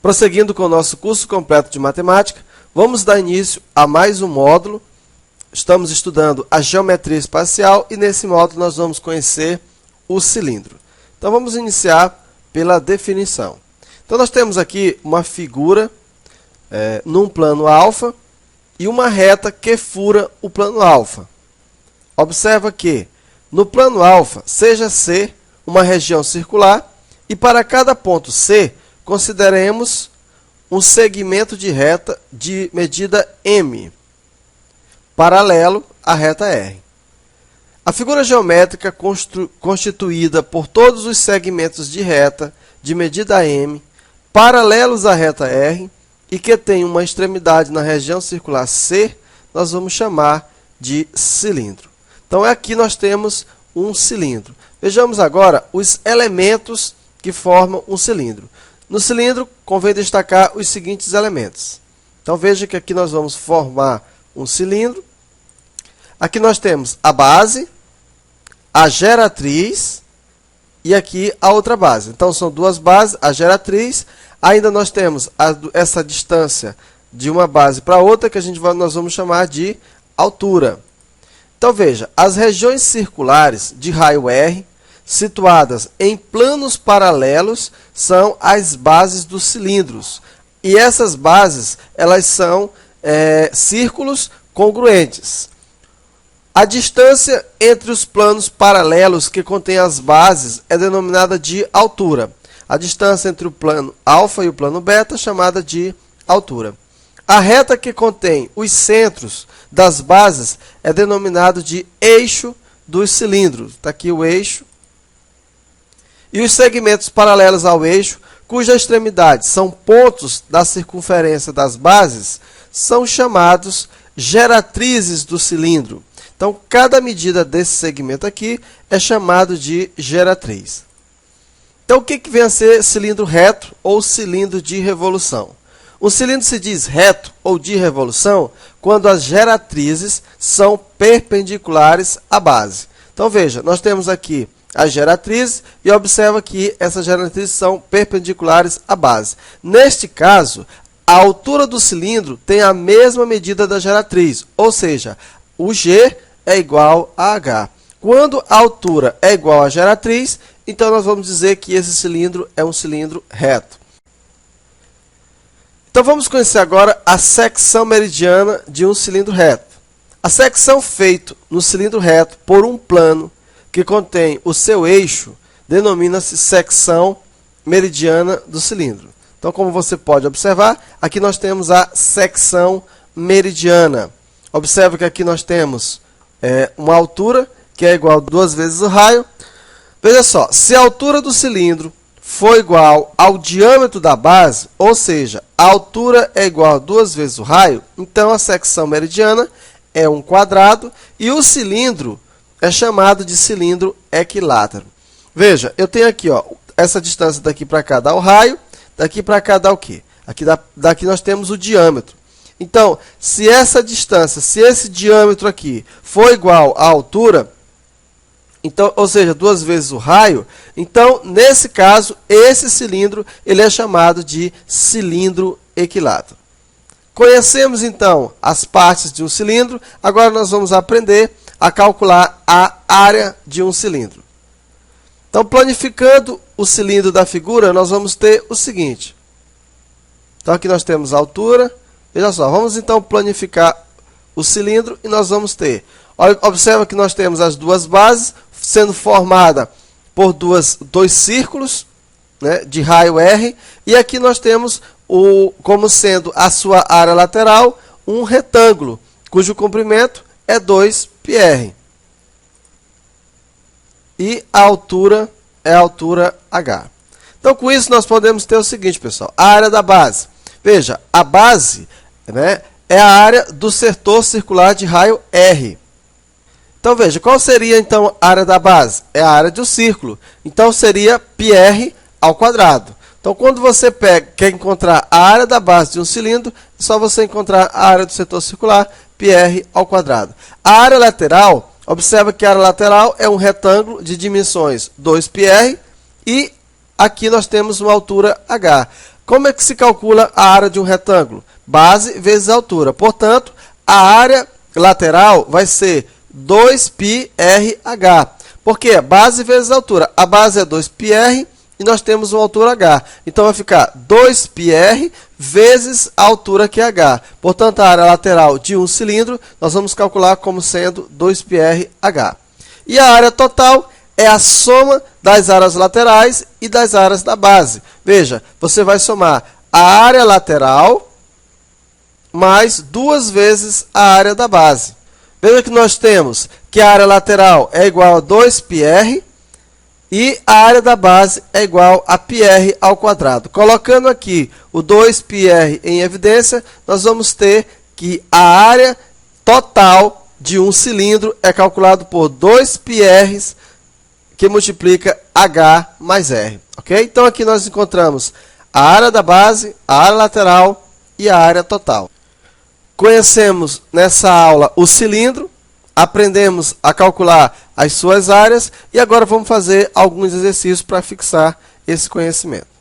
Prosseguindo com o nosso curso completo de matemática, vamos dar início a mais um módulo. Estamos estudando a geometria espacial e nesse módulo nós vamos conhecer o cilindro. Então vamos iniciar pela definição. Então nós temos aqui uma figura num plano alfa e uma reta que fura o plano alfa. Observa que no plano alfa, seja C uma região circular e para cada ponto C, consideremos um segmento de reta de medida M, paralelo à reta R. A figura geométrica constituída por todos os segmentos de reta de medida M, paralelos à reta R, e que tem uma extremidade na região circular C, nós vamos chamar de cilindro. Então, aqui nós temos um cilindro. Vejamos agora os elementos que formam um cilindro. No cilindro, convém destacar os seguintes elementos. Então, veja que aqui nós vamos formar um cilindro. Aqui nós temos a base, a geratriz e aqui a outra base. Então, são duas bases, a geratriz. Ainda nós temos essa distância de uma base para outra, que nós vamos chamar de altura. Então, veja, as regiões circulares de raio R, situadas em planos paralelos, são as bases dos cilindros. E essas bases, elas são círculos congruentes. A distância entre os planos paralelos que contêm as bases é denominada de altura. A distância entre o plano alfa e o plano beta é chamada de altura. A reta que contém os centros das bases é denominado de eixo dos cilindros. Está aqui o eixo. E os segmentos paralelos ao eixo, cuja extremidade são pontos da circunferência das bases, são chamados geratrizes do cilindro. Então, cada medida desse segmento aqui é chamado de geratriz. Então, o que vem a ser cilindro reto ou cilindro de revolução? Um cilindro se diz reto ou de revolução quando as geratrizes são perpendiculares à base. Então, veja, nós temos aqui as geratrizes e observa que essas geratrizes são perpendiculares à base. Neste caso, a altura do cilindro tem a mesma medida da geratriz, ou seja, o G é igual a H. Quando a altura é igual à geratriz, então nós vamos dizer que esse cilindro é um cilindro reto. Então vamos conhecer agora a secção meridiana de um cilindro reto. A secção feita no cilindro reto por um plano que contém o seu eixo denomina-se secção meridiana do cilindro. Então, como você pode observar, aqui nós temos a secção meridiana. Observe que aqui nós temos uma altura que é igual a 2 vezes o raio. Veja só, se a altura do cilindro for igual ao diâmetro da base, ou seja, a altura é igual a 2 vezes o raio, então a secção meridiana é um quadrado e o cilindro é chamado de cilindro equilátero. Veja, eu tenho aqui essa distância daqui para cá dá o raio, daqui para cá dá o quê? Daqui nós temos o diâmetro. Então, se essa distância, se esse diâmetro aqui for igual à altura, então, ou seja, 2 vezes o raio, então, nesse caso, esse cilindro ele é chamado de cilindro equilátero. Conhecemos, então, as partes de um cilindro, agora nós vamos aprender a calcular a área de um cilindro. Então, planificando o cilindro da figura, nós vamos ter o seguinte. Então, aqui nós temos a altura. Veja só, vamos então planificar o cilindro e nós vamos ter. Observa que nós temos as duas bases sendo formada por dois círculos, né, de raio R. E aqui nós temos, como sendo a sua área lateral, um retângulo, cujo comprimento é 2πr. E a altura é a altura H. Então, com isso, nós podemos ter o seguinte, pessoal. A área da base. Veja, a base, né, é a área do setor circular de raio R. Então, veja, qual seria, então, a área da base? É a área do círculo. Então, seria πr ao quadrado. Então, quando você quer encontrar a área da base de um cilindro, é só você encontrar a área do setor circular, πr ao quadrado. A área lateral, observa que a área lateral é um retângulo de dimensões 2πr e aqui nós temos uma altura h. Como é que se calcula a área de um retângulo? Base vezes altura. Portanto, a área lateral vai ser 2πrh. Por quê? Base vezes altura. A base é 2πr e nós temos uma altura h. Então, vai ficar 2πr vezes a altura que é h. Portanto, a área lateral de um cilindro, nós vamos calcular como sendo 2πrh. E a área total é a soma das áreas laterais e das áreas da base. Veja, você vai somar a área lateral mais 2 vezes a área da base. Veja que nós temos que a área lateral é igual a 2πr e a área da base é igual a πr ao quadrado. Colocando aqui o 2πr em evidência, nós vamos ter que a área total de um cilindro é calculado por 2πr que multiplica h mais r. Ok? Então, aqui nós encontramos a área da base, a área lateral e a área total. Conhecemos nessa aula o cilindro, aprendemos a calcular as suas áreas e agora vamos fazer alguns exercícios para fixar esse conhecimento.